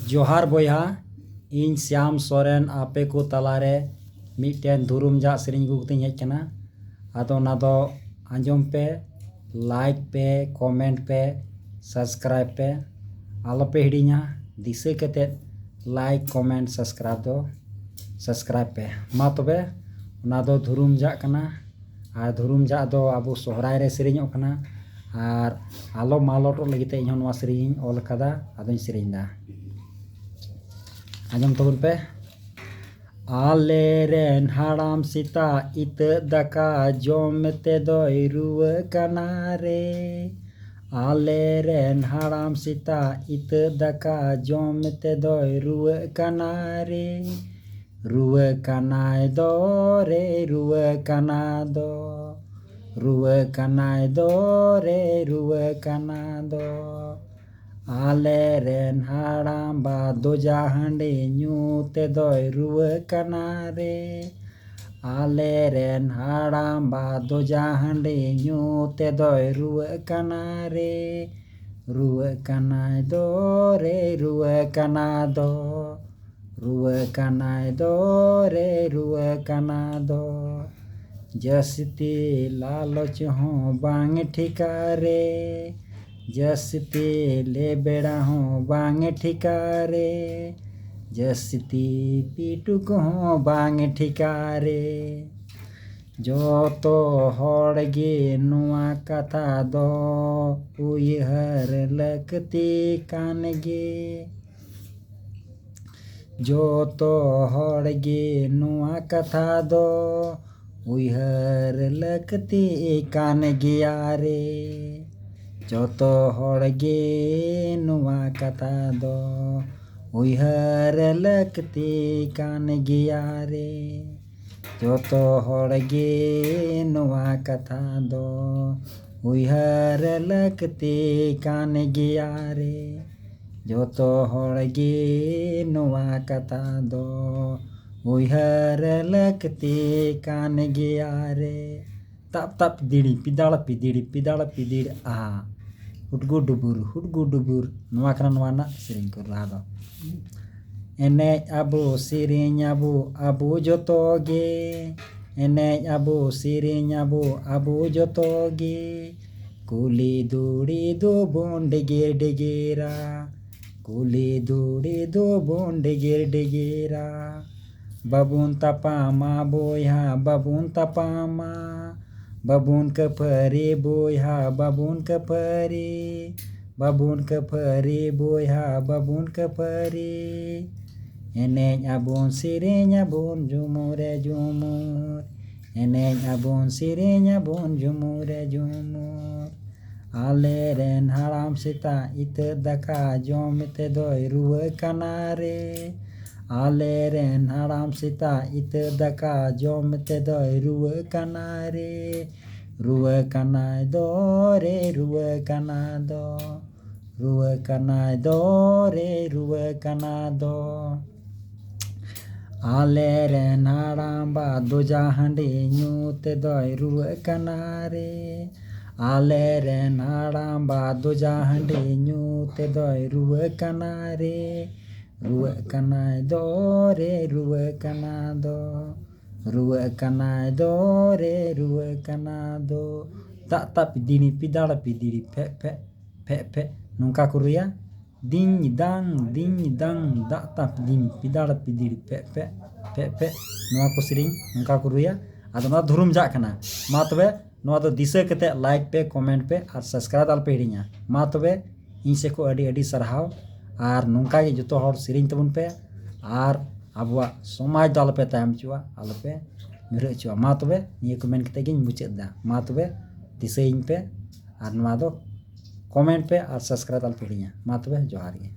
जोहार बोया इन श्याम सोरेन आपे को तलारे मिट्टेन धुरुम जा सेरिंग गुगतिन हेजना आदो नादो आंजम पे लाइक पे कमेंट पे सब्सक्राइब पे आलोपे हिड़िया दिसे कते लाइक कमेंट सब्सक्राइब पे मा तबे नादो धुरुम जा कना आर धुरुम जा दो आबो सोहराय रे सेरिंग कना आर आलो मालोटो लगिते इन नवा सेरिंग ऑल कदा आदों सेरिंग दा आजम तबन पे आले रेन हाड़ाम सीता इत दका जम ते दोय रुवा कना रे आले रेन हाड़ाम सीता इत दका जम ते दोय रुवा कना रे रुवा कनाय दो रे रुवा कना दो रुवा कनाय दो रे रुवा कना दो आले रेन हाड़ाम बा दोजा हांडे न्यू ते दोय रुवा कना रे आले रेन हाड़ाम बा दोजा हांडे न्यू ते दोय रुवा कना रे रुवा कनाय दो रे रुवा कना दो रुवा कनाय दो रे रुवा कना दो जसती लालच हों बांग ठिका रे जसती ले बेड़ा हों बांग ठिका रे जसती पीटू को हों बांग ठिका रे जो तो हड़ गे नुआ कथा दो उयहर लकती कान गे जो तो हड़ गे नुआ कथा दो उयहर लकती कान गिया रे जो तो हड़ गे नुआ कथा दो उयहर लकती कान गिया रे जो तो हड़ गे नुआ कथा दो उयहर लकती कान गिया रे जो तो हड़ गे नुआ कथा दो उयहर लकती कान गिया रे तप तप दिड़ी पिदाड़ पिदिड़ आ हुडगु डुबुर नुआ कना नुआ ना सेरिंग को रहा दो एने आबो सेरिंग आबो जोतो गे एने आबो सेरिंग आबो जोतो गे कुली दुड़ी दो बोन डेगेर डेगेरा कुली दुड़ी दो बोन डेगेर डेगेरा बाबुन तपामा बोया बाबुन तपामा बाबुन कफरे बोया बाबुन कफरे बोया बाबुन कफरे एनेज आबोन सेरेñ आबोन झुमुरे झुमुर एनेज आबोन सेरेñ आबोन झुमुरे झुमुर आले रेन हाड़ाम सीता इत दाका जम ते दोय रुवा कना रे आले रेन हाड़ाम सीता इत दाका जम ते दोय रुवा कना रे रुवा कनाय दो रे रुवा कना दो रुवा कनाय दो रे रुवा कना दो आले रेन हाड़ाम बा दोजा हांडे न्यू ते दोय रुवा कना रे आले रेन हाड़ाम बा दोजा हांडे न्यू ते दोय रुवा कना रे रुवा कनाय दो रे रुवा कना दो रुवा कनाय दो रे रुवा कना दो ता पिदिनी पिदाड़ पिदिड़ी फे फे फे फे नोंका को रुया दिन दांग दा ता पिदिनी पिदाड़ पिदिड़ी फे फे फे फे नोआ को सेरिंग नोंका को रुया आदो ना धुरुम जा कना मा तबे नोआ दो दिसे कते लाइक पे कमेंट पे और सब्सक्राइब आल पे हिड़िया मा तबे इन से को अड़ी अड़ी सरहाव और नोंका गे जतो हर सेरिंग तबन पे और आबुआ समाज दो आलोपे तायम चुआ आलोपे मिरह चुआ मा तबे निया को मेन कते गिन मुचाद दा मा तबे दिसेइñ पे और नोआ दो कमेंट पे और सब्सक्राइब आल पे हिड़िया मा तबे जोहार गे।